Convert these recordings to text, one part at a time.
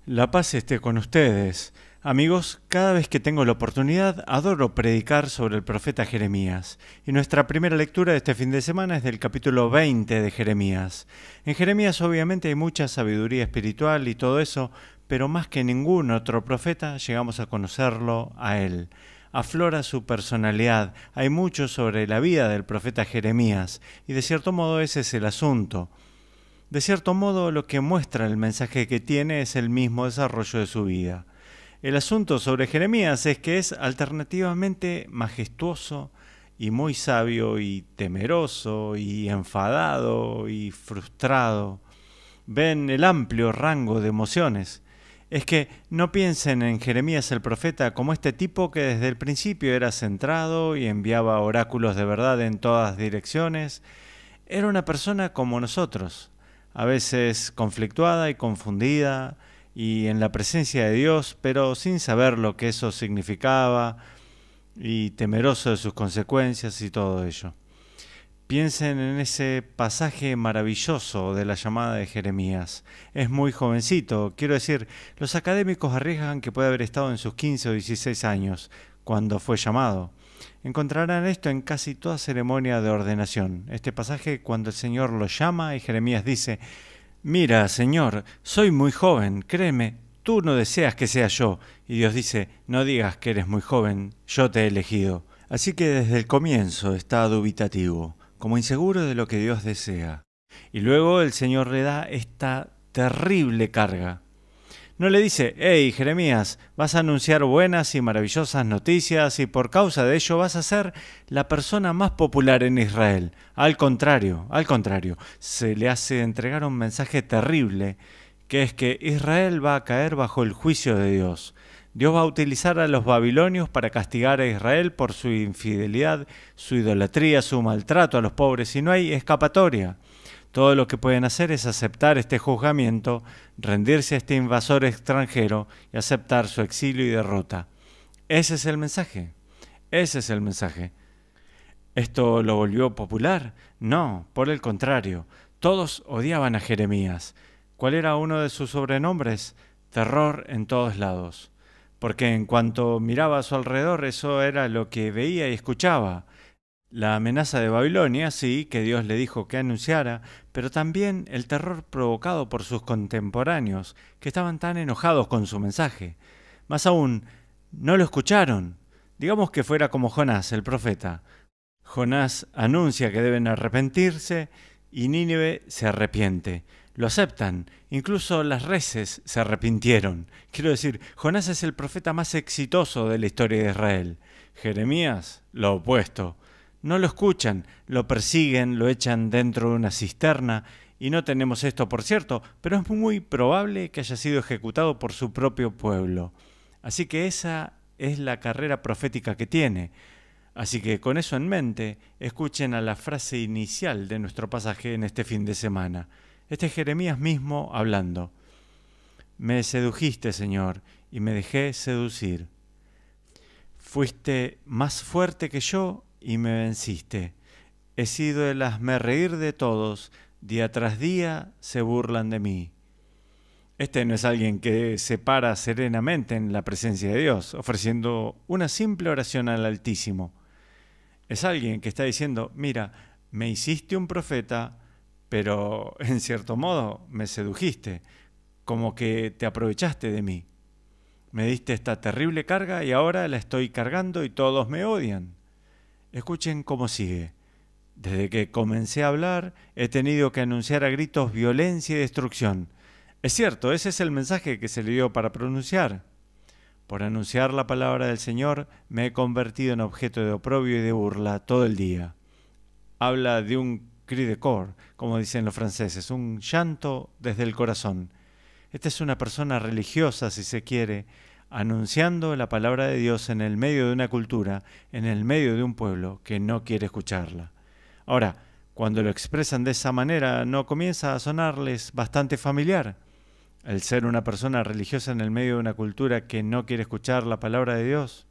La paz esté con ustedes. Amigos, cada vez que tengo la oportunidad adoro predicar sobre el profeta Jeremías. Y nuestra primera lectura de este fin de semana es del capítulo 20 de Jeremías. En Jeremías obviamente hay mucha sabiduría espiritual y todo eso, pero más que ningún otro profeta llegamos a conocerlo a él. Aflora su personalidad, hay mucho sobre la vida del profeta Jeremías, y de cierto modo ese es el asunto. De cierto modo, lo que muestra el mensaje que tiene es el mismo desarrollo de su vida. El asunto sobre Jeremías es que es alternativamente majestuoso y muy sabio y temeroso y enfadado y frustrado. Ven el amplio rango de emociones. Es que no piensen en Jeremías el profeta como este tipo que desde el principio era centrado y enviaba oráculos de verdad en todas direcciones. Era una persona como nosotros, a veces conflictuada y confundida, y en la presencia de Dios, pero sin saber lo que eso significaba, y temeroso de sus consecuencias y todo ello. Piensen en ese pasaje maravilloso de la llamada de Jeremías. Es muy jovencito, quiero decir, los académicos arriesgan que puede haber estado en sus 15 o 16 años, cuando fue llamado. Encontrarán esto en casi toda ceremonia de ordenación. Este pasaje cuando el Señor lo llama y Jeremías dice: Mira, Señor, soy muy joven, créeme, tú no deseas que sea yo. Y Dios dice: no digas que eres muy joven, yo te he elegido. Así que desde el comienzo está dubitativo, como inseguro de lo que Dios desea. Y luego el Señor le da esta terrible carga. No le dice: hey, Jeremías, vas a anunciar buenas y maravillosas noticias y por causa de ello vas a ser la persona más popular en Israel. Al contrario, se le hace entregar un mensaje terrible, que es que Israel va a caer bajo el juicio de Dios. Dios va a utilizar a los babilonios para castigar a Israel por su infidelidad, su idolatría, su maltrato a los pobres, y no hay escapatoria. Todo lo que pueden hacer es aceptar este juzgamiento, rendirse a este invasor extranjero y aceptar su exilio y derrota. Ese es el mensaje. Ese es el mensaje. ¿Esto lo volvió popular? No, por el contrario. Todos odiaban a Jeremías. ¿Cuál era uno de sus sobrenombres? Terror en todos lados. Porque en cuanto miraba a su alrededor, eso era lo que veía y escuchaba. La amenaza de Babilonia, sí, que Dios le dijo que anunciara, pero también el terror provocado por sus contemporáneos, que estaban tan enojados con su mensaje. Más aún, no lo escucharon. Digamos que fuera como Jonás, el profeta. Jonás anuncia que deben arrepentirse y Nínive se arrepiente. Lo aceptan, incluso las reces se arrepintieron. Quiero decir, Jonás es el profeta más exitoso de la historia de Israel. Jeremías, lo opuesto. No lo escuchan, lo persiguen, lo echan dentro de una cisterna, y no tenemos esto por cierto, pero es muy probable que haya sido ejecutado por su propio pueblo. Así que esa es la carrera profética que tiene. Así que con eso en mente, escuchen a la frase inicial de nuestro pasaje en este fin de semana. Este es Jeremías mismo hablando. Me sedujiste, Señor, y me dejé seducir. Fuiste más fuerte que yo y me venciste. He sido el hazmerreír de todos, día tras día se burlan de mí. Este no es alguien que se para serenamente en la presencia de Dios, ofreciendo una simple oración al Altísimo. Es alguien que está diciendo: mira, me hiciste un profeta, pero en cierto modo me sedujiste, como que te aprovechaste de mí. Me diste esta terrible carga y ahora la estoy cargando y todos me odian. Escuchen cómo sigue. Desde que comencé a hablar, he tenido que anunciar a gritos violencia y destrucción. Es cierto, ese es el mensaje que se le dio para pronunciar. Por anunciar la palabra del Señor, me he convertido en objeto de oprobio y de burla todo el día. Habla de un cri de cor, como dicen los franceses, un llanto desde el corazón. Esta es una persona religiosa, si se quiere, anunciando la palabra de Dios en el medio de una cultura, en el medio de un pueblo que no quiere escucharla. Ahora, cuando lo expresan de esa manera, ¿no comienza a sonarles bastante familiar? El ser una persona religiosa en el medio de una cultura que no quiere escuchar la palabra de Dios.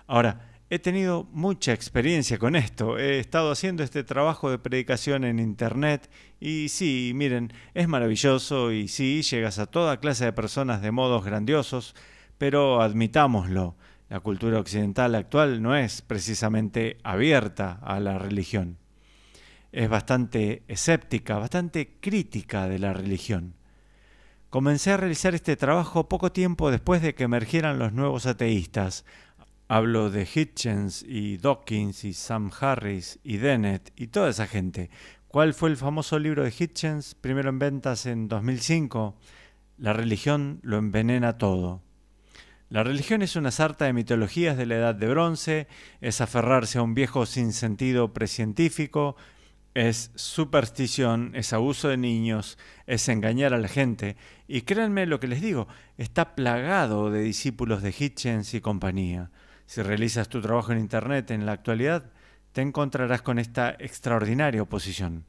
Ahora, He tenido mucha experiencia con esto. He estado haciendo este trabajo de predicación en internet y sí, miren, es maravilloso y sí, llegas a toda clase de personas de modos grandiosos, pero admitámoslo, la cultura occidental actual no es precisamente abierta a la religión. Es bastante escéptica, bastante crítica de la religión. Comencé a realizar este trabajo poco tiempo después de que emergieran los nuevos ateístas. Hablo de Hitchens y Dawkins y Sam Harris y Dennett y toda esa gente. ¿Cuál fue el famoso libro de Hitchens, primero en ventas en 2005? La religión lo envenena todo. La religión es una sarta de mitologías de la Edad de Bronce, es aferrarse a un viejo sinsentido precientífico, es superstición, es abuso de niños, es engañar a la gente. Y créanme lo que les digo, está plagado de discípulos de Hitchens y compañía. Si realizas tu trabajo en Internet en la actualidad, te encontrarás con esta extraordinaria oposición.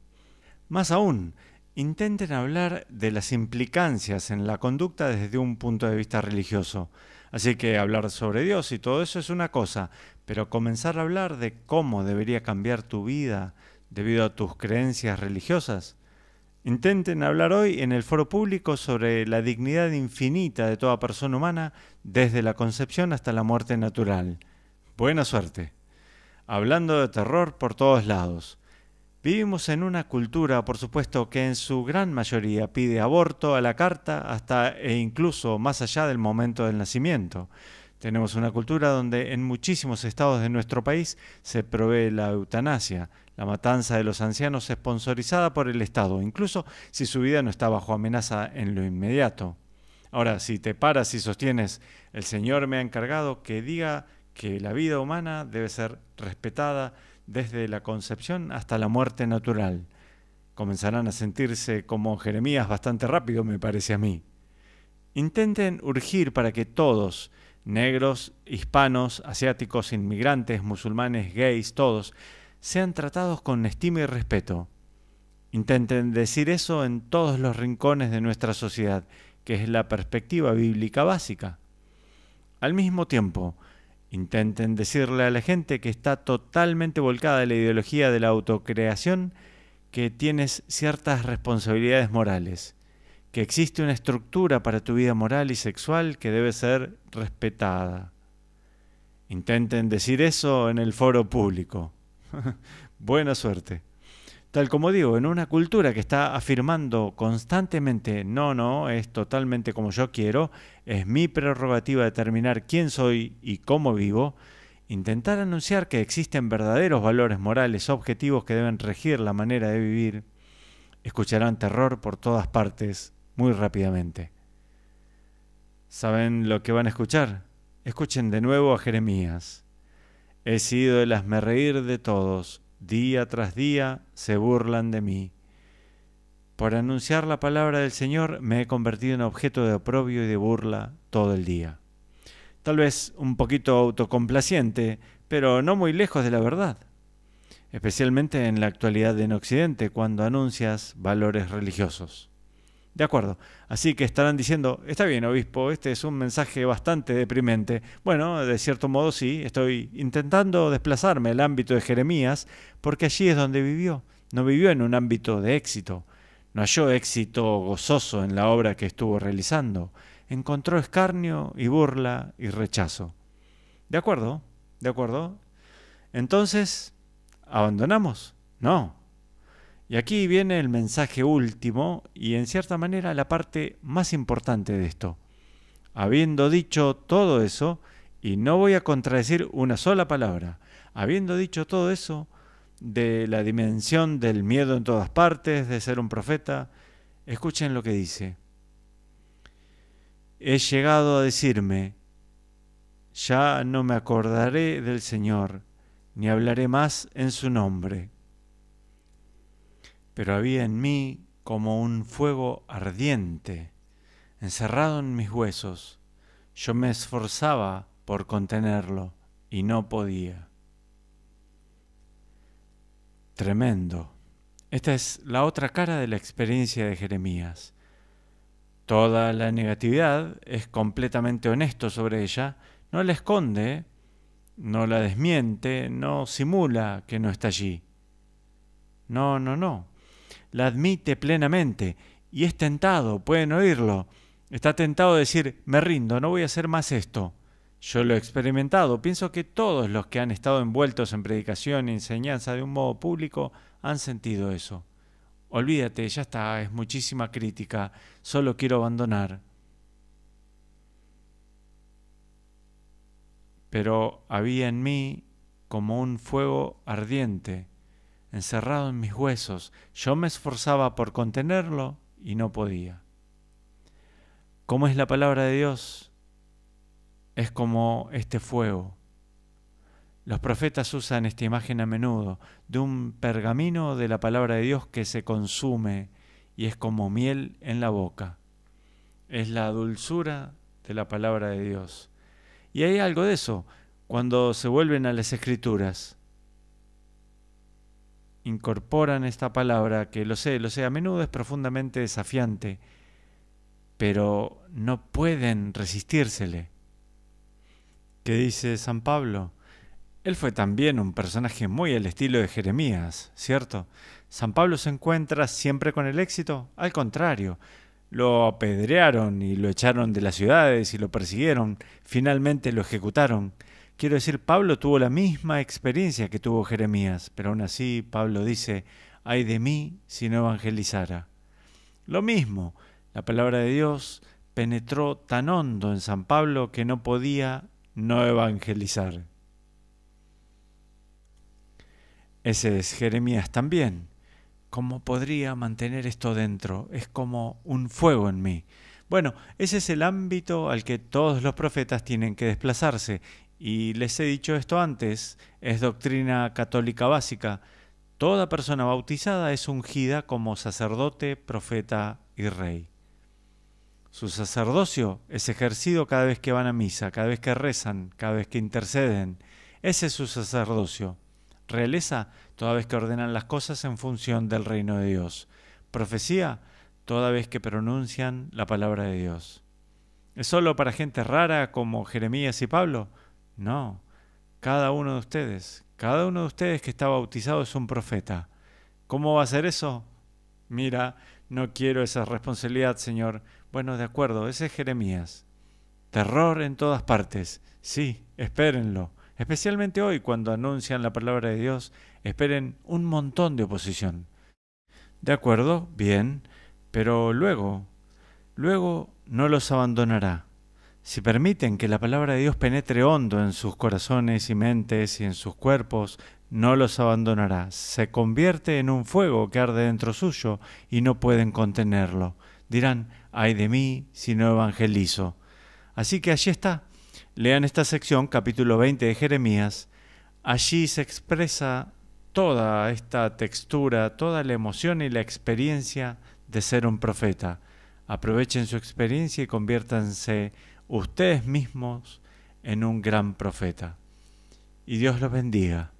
Más aún, intenten hablar de las implicancias en la conducta desde un punto de vista religioso. Así que hablar sobre Dios y todo eso es una cosa, pero comenzar a hablar de cómo debería cambiar tu vida debido a tus creencias religiosas. Intenten hablar hoy en el foro público sobre la dignidad infinita de toda persona humana desde la concepción hasta la muerte natural. Buena suerte. Hablando de terror por todos lados. Vivimos en una cultura, por supuesto, que en su gran mayoría pide aborto a la carta hasta e incluso más allá del momento del nacimiento. Tenemos una cultura donde en muchísimos estados de nuestro país se provee la eutanasia, la matanza de los ancianos sponsorizada por el Estado, incluso si su vida no está bajo amenaza en lo inmediato. Ahora, si te paras y sostienes, el Señor me ha encargado que diga que la vida humana debe ser respetada desde la concepción hasta la muerte natural. Comenzarán a sentirse como Jeremías bastante rápido, me parece a mí. Intenten urgir para que todos, negros, hispanos, asiáticos, inmigrantes, musulmanes, gays, todos, sean tratados con estima y respeto. Intenten decir eso en todos los rincones de nuestra sociedad, que es la perspectiva bíblica básica. Al mismo tiempo, intenten decirle a la gente que está totalmente volcada en la ideología de la autocreación que tienes ciertas responsabilidades morales, que existe una estructura para tu vida moral y sexual que debe ser respetada. Intenten decir eso en el foro público. Buena suerte. Tal como digo, en una cultura que está afirmando constantemente, no, es totalmente como yo quiero, es mi prerrogativa determinar quién soy y cómo vivo, intentar anunciar que existen verdaderos valores morales objetivos que deben regir la manera de vivir, escucharán terror por todas partes muy rápidamente. ¿Saben lo que van a escuchar? Escuchen de nuevo a Jeremías. He sido el hazmerreír de todos, día tras día se burlan de mí. Por anunciar la palabra del Señor me he convertido en objeto de oprobio y de burla todo el día. Tal vez un poquito autocomplaciente, pero no muy lejos de la verdad. Especialmente en la actualidad en Occidente, cuando anuncias valores religiosos. De acuerdo, así que estarán diciendo, está bien, obispo, este es un mensaje bastante deprimente. Bueno, de cierto modo sí, estoy intentando desplazarme al ámbito de Jeremías, porque allí es donde vivió. No vivió en un ámbito de éxito, no halló éxito gozoso en la obra que estuvo realizando. Encontró escarnio y burla y rechazo. ¿De acuerdo? ¿De acuerdo? Entonces, ¿abandonamos? No. Y aquí viene el mensaje último y en cierta manera la parte más importante de esto. Habiendo dicho todo eso, y no voy a contradecir una sola palabra, habiendo dicho todo eso de la dimensión del miedo en todas partes, de ser un profeta, escuchen lo que dice. He llegado a decirme, ya no me acordaré del Señor, ni hablaré más en su nombre. Pero había en mí como un fuego ardiente, encerrado en mis huesos. Yo me esforzaba por contenerlo y no podía. Tremendo. Esta es la otra cara de la experiencia de Jeremías. Toda la negatividad es completamente honesto sobre ella, no la esconde, no la desmiente, no simula que no está allí. No, no, no. La admite plenamente y es tentado, pueden oírlo. Está tentado a decir, me rindo, no voy a hacer más esto. Yo lo he experimentado. Pienso que todos los que han estado envueltos en predicación y enseñanza de un modo público han sentido eso. Olvídate, ya está, es muchísima crítica, solo quiero abandonar. Pero había en mí como un fuego ardiente, encerrado en mis huesos. Yo me esforzaba por contenerlo y no podía. ¿Cómo es la palabra de Dios? Es como este fuego. Los profetas usan esta imagen a menudo de un pergamino de la palabra de Dios que se consume y es como miel en la boca. Es la dulzura de la palabra de Dios. Y hay algo de eso cuando se vuelven a las Escrituras. Incorporan esta palabra que lo sé, a menudo es profundamente desafiante, pero no pueden resistírsele. ¿Qué dice San Pablo? Él fue también un personaje muy al estilo de Jeremías, ¿cierto? ¿San Pablo se encuentra siempre con el éxito? Al contrario, lo apedrearon y lo echaron de las ciudades y lo persiguieron, finalmente lo ejecutaron. Quiero decir, Pablo tuvo la misma experiencia que tuvo Jeremías, pero aún así Pablo dice, ay de mí si no evangelizara. Lo mismo, la palabra de Dios penetró tan hondo en San Pablo que no podía no evangelizar. Ese es Jeremías también. ¿Cómo podría mantener esto dentro? Es como un fuego en mí. Bueno, ese es el ámbito al que todos los profetas tienen que desplazarse. Y les he dicho esto antes, es doctrina católica básica. Toda persona bautizada es ungida como sacerdote, profeta y rey. Su sacerdocio es ejercido cada vez que van a misa, cada vez que rezan, cada vez que interceden. Ese es su sacerdocio. Realeza toda vez que ordenan las cosas en función del reino de Dios. Profecía toda vez que pronuncian la palabra de Dios. ¿Es solo para gente rara como Jeremías y Pablo? No. Cada uno de ustedes que está bautizado es un profeta. ¿Cómo va a ser eso? Mira, no quiero esa responsabilidad, Señor. Bueno, de acuerdo, ese es Jeremías. Terror en todas partes. Sí, espérenlo. Especialmente hoy, cuando anuncian la palabra de Dios, esperen un montón de oposición. De acuerdo, bien, pero luego no los abandonará. Si permiten que la palabra de Dios penetre hondo en sus corazones y mentes y en sus cuerpos, no los abandonará. Se convierte en un fuego que arde dentro suyo y no pueden contenerlo. Dirán, ay de mí si no evangelizo. Así que allí está. Lean esta sección, capítulo 20 de Jeremías. Allí se expresa toda esta textura, toda la emoción y la experiencia de ser un profeta. Aprovechen su experiencia y conviértanse ustedes mismos en un gran profeta. Y Dios los bendiga.